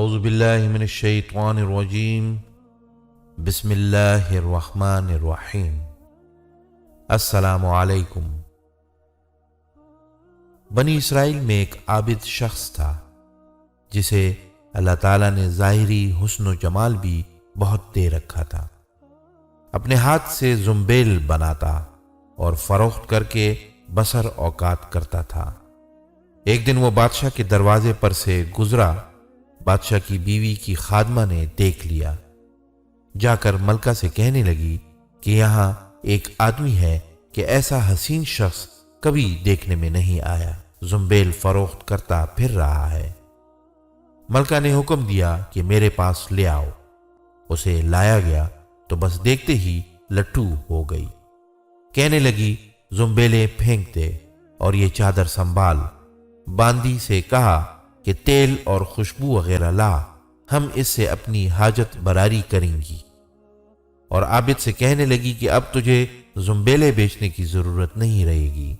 اعوذ باللہ من الشیطان الرجیم بسم اللہ الرحمن الرحیم السلام علیکم۔ بنی اسرائیل میں ایک عابد شخص تھا جسے اللہ تعالیٰ نے ظاہری حسن و جمال بھی بہت دے رکھا تھا۔ اپنے ہاتھ سے زنبیل بناتا اور فروخت کر کے بسر اوقات کرتا تھا۔ ایک دن وہ بادشاہ کے دروازے پر سے گزرا۔ بادشاہ کی بیوی کی خادمہ نے دیکھ لیا، جا کر ملکہ سے کہنے لگی کہ یہاں ایک آدمی ہے کہ ایسا حسین شخص کبھی دیکھنے میں نہیں آیا، زنبیل فروخت کرتا پھر رہا ہے۔ ملکہ نے حکم دیا کہ میرے پاس لے آؤ۔ اسے لایا گیا تو بس دیکھتے ہی لٹو ہو گئی۔ کہنے لگی زنبیلیں پھینک دے اور یہ چادر سنبھال۔ باندی سے کہا کہ تیل اور خوشبو وغیرہ لا، ہم اس سے اپنی حاجت براری کریں گی۔ اور عابد سے کہنے لگی کہ اب تجھے زنبیلیں بیچنے کی ضرورت نہیں رہے گی۔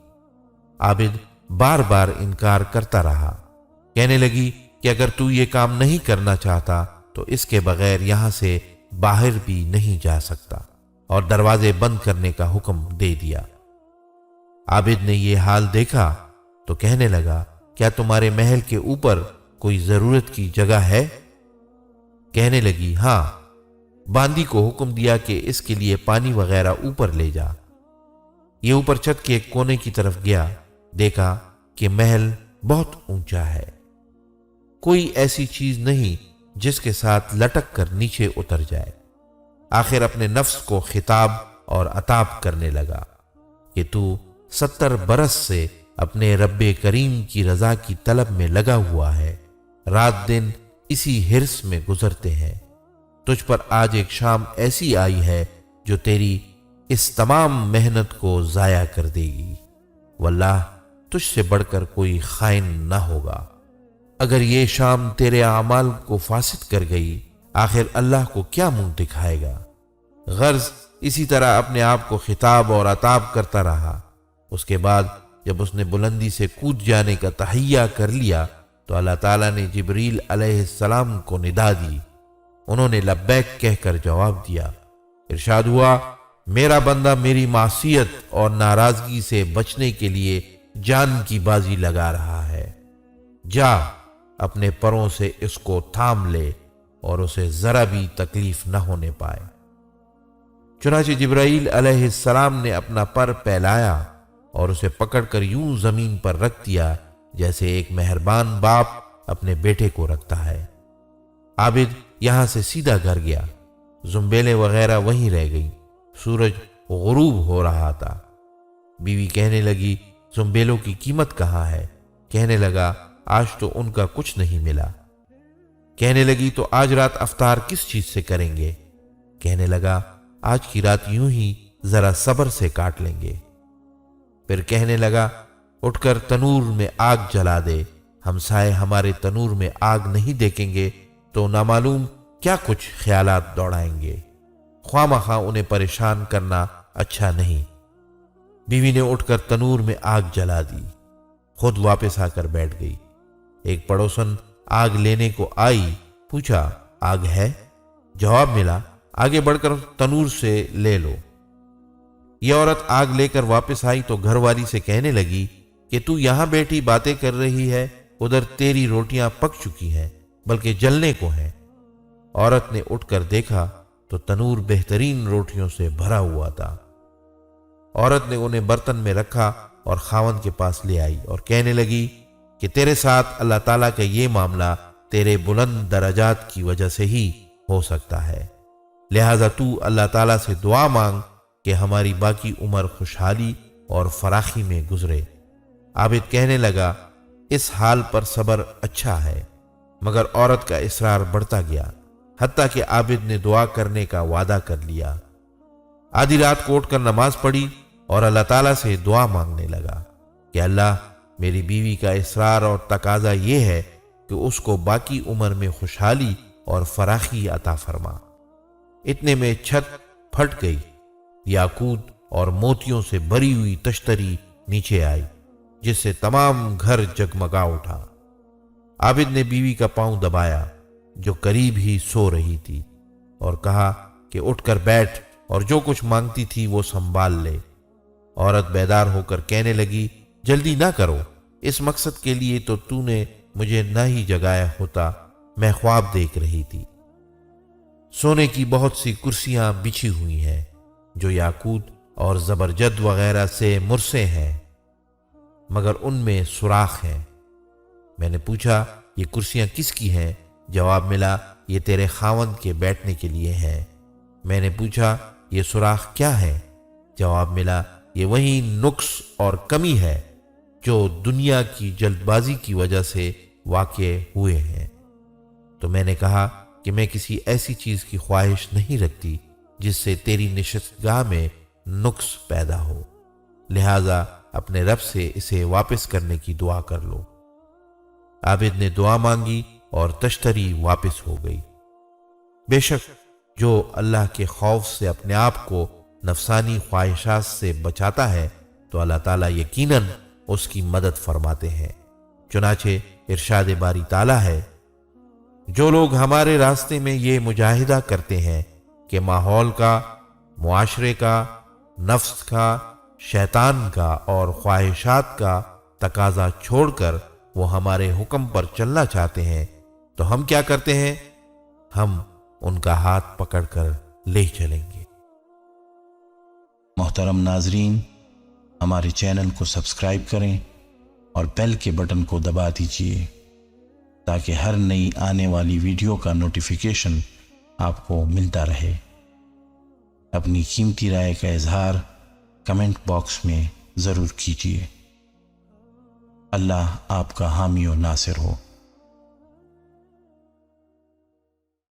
عابد بار بار انکار کرتا رہا۔ کہنے لگی کہ اگر تو یہ کام نہیں کرنا چاہتا تو اس کے بغیر یہاں سے باہر بھی نہیں جا سکتا، اور دروازے بند کرنے کا حکم دے دیا۔ عابد نے یہ حال دیکھا تو کہنے لگا کیا تمہارے محل کے اوپر کوئی ضرورت کی جگہ ہے؟ کہنے لگی ہاں۔ باندی کو حکم دیا کہ اس کے لیے پانی وغیرہ اوپر لے جا۔ یہ اوپر چھت کے ایک کونے کی طرف گیا، دیکھا کہ محل بہت اونچا ہے، کوئی ایسی چیز نہیں جس کے ساتھ لٹک کر نیچے اتر جائے۔ آخر اپنے نفس کو خطاب اور عتاب کرنے لگا کہ تو 70 برس سے اپنے رب کریم کی رضا کی طلب میں لگا ہوا ہے، رات دن اسی حرص میں گزرتے ہیں۔ تجھ پر آج ایک شام ایسی آئی ہے جو تیری اس تمام محنت کو ضائع کر دے گی۔ واللہ تجھ سے بڑھ کر کوئی خائن نہ ہوگا۔ اگر یہ شام تیرے اعمال کو فاسد کر گئی، آخر اللہ کو کیا منہ دکھائے گا؟ غرض اسی طرح اپنے آپ کو خطاب اور عتاب کرتا رہا۔ اس کے بعد جب اس نے بلندی سے کود جانے کا تہیہ کر لیا تو اللہ تعالیٰ نے جبریل علیہ السلام کو ندا دی۔ انہوں نے لبیک کہہ کر جواب دیا۔ ارشاد ہوا میرا بندہ میری معصیت اور ناراضگی سے بچنے کے لیے جان کی بازی لگا رہا ہے، جا اپنے پروں سے اس کو تھام لے اور اسے ذرا بھی تکلیف نہ ہونے پائے۔ چنانچہ جبرائیل علیہ السلام نے اپنا پر پھیلایا اور اسے پکڑ کر یوں زمین پر رکھ دیا جیسے ایک مہربان باپ اپنے بیٹے کو رکھتا ہے۔ عابد یہاں سے سیدھا گھر گیا۔ زنبیلیں وغیرہ وہیں رہ گئیں۔ سورج غروب ہو رہا تھا۔ بیوی کہنے لگی زنبیلوں کی قیمت کہاں ہے؟ کہنے لگا آج تو ان کا کچھ نہیں ملا۔ کہنے لگی تو آج رات افطار کس چیز سے کریں گے؟ کہنے لگا آج کی رات یوں ہی ذرا صبر سے کاٹ لیں گے۔ پھر کہنے لگا اٹھ کر تنور میں آگ جلا دے، ہمسائے ہمارے تنور میں آگ نہیں دیکھیں گے تو نامعلوم کیا کچھ خیالات دوڑائیں گے، خواہ مخواہ انہیں پریشان کرنا اچھا نہیں۔ بیوی نے اٹھ کر تنور میں آگ جلا دی، خود واپس آ کر بیٹھ گئی۔ ایک پڑوسن آگ لینے کو آئی، پوچھا آگ ہے؟ جواب ملا آگے بڑھ کر تنور سے لے لو۔ یہ عورت آگ لے کر واپس آئی تو گھر والی سے کہنے لگی کہ تو یہاں بیٹھی باتیں کر رہی ہے، ادھر تیری روٹیاں پک چکی ہیں بلکہ جلنے کو ہیں۔ عورت نے اٹھ کر دیکھا تو تنور بہترین روٹیوں سے بھرا ہوا تھا۔ عورت نے انہیں برتن میں رکھا اور خاوند کے پاس لے آئی اور کہنے لگی کہ تیرے ساتھ اللہ تعالیٰ کا یہ معاملہ تیرے بلند درجات کی وجہ سے ہی ہو سکتا ہے، لہذا تو اللہ تعالیٰ سے دعا مانگ کہ ہماری باقی عمر خوشحالی اور فراخی میں گزرے۔ عابد کہنے لگا اس حال پر صبر اچھا ہے، مگر عورت کا اصرار بڑھتا گیا، حتیٰ کہ عابد نے دعا کرنے کا وعدہ کر لیا۔ آدھی رات کو اٹھ کر نماز پڑھی اور اللہ تعالیٰ سے دعا مانگنے لگا کہ اللہ میری بیوی کا اصرار اور تقاضا یہ ہے کہ اس کو باقی عمر میں خوشحالی اور فراخی عطا فرما۔ اتنے میں چھت پھٹ گئی، یاقوت اور موتیوں سے بھری ہوئی تشتری نیچے آئی جس سے تمام گھر جگمگا اٹھا۔ عابد نے بیوی کا پاؤں دبایا، جو قریب ہی سو رہی تھی، اور کہا کہ اٹھ کر بیٹھ اور جو کچھ مانگتی تھی وہ سنبھال لے۔ عورت بیدار ہو کر کہنے لگی، جلدی نہ کرو، اس مقصد کے لیے تو نے مجھے نہ ہی جگایا ہوتا، میں خواب دیکھ رہی تھی۔ سونے کی بہت سی کرسیاں بچھی ہوئی ہیں جو یاقوت اور زبرجد وغیرہ سے مرصع ہیں، مگر ان میں سوراخ ہیں۔ میں نے پوچھا، یہ کرسیاں کس کی ہیں؟ جواب ملا، یہ تیرے خاوند کے بیٹھنے کے لیے ہیں۔ میں نے پوچھا، یہ سوراخ کیا ہے؟ جواب ملا، یہ وہی نقص اور کمی ہے جو دنیا کی جلد بازی کی وجہ سے واقع ہوئے ہیں۔ تو میں نے کہا کہ میں کسی ایسی چیز کی خواہش نہیں رکھتی جس سے تیری نشست گاہ میں نقص پیدا ہو، لہذا اپنے رب سے اسے واپس کرنے کی دعا کر لو۔ عابد نے دعا مانگی اور تشتری واپس ہو گئی۔ بے شک جو اللہ کے خوف سے اپنے آپ کو نفسانی خواہشات سے بچاتا ہے تو اللہ تعالیٰ یقیناً اس کی مدد فرماتے ہیں۔ چنانچہ ارشاد باری تعالیٰ ہے، جو لوگ ہمارے راستے میں یہ مجاہدہ کرتے ہیں کہ ماحول کا، معاشرے کا، نفس کا، شیطان کا اور خواہشات کا تقاضا چھوڑ کر وہ ہمارے حکم پر چلنا چاہتے ہیں تو ہم کیا کرتے ہیں؟ ہم ان کا ہاتھ پکڑ کر لے چلیں گے۔ محترم ناظرین، ہمارے چینل کو سبسکرائب کریں اور بیل کے بٹن کو دبا دیجیے تاکہ ہر نئی آنے والی ویڈیو کا نوٹیفیکیشن آپ کو ملتا رہے۔ اپنی قیمتی رائے کا اظہار کمنٹ باکس میں ضرور کیجیے۔ اللہ آپ کا حامی و ناصر ہو۔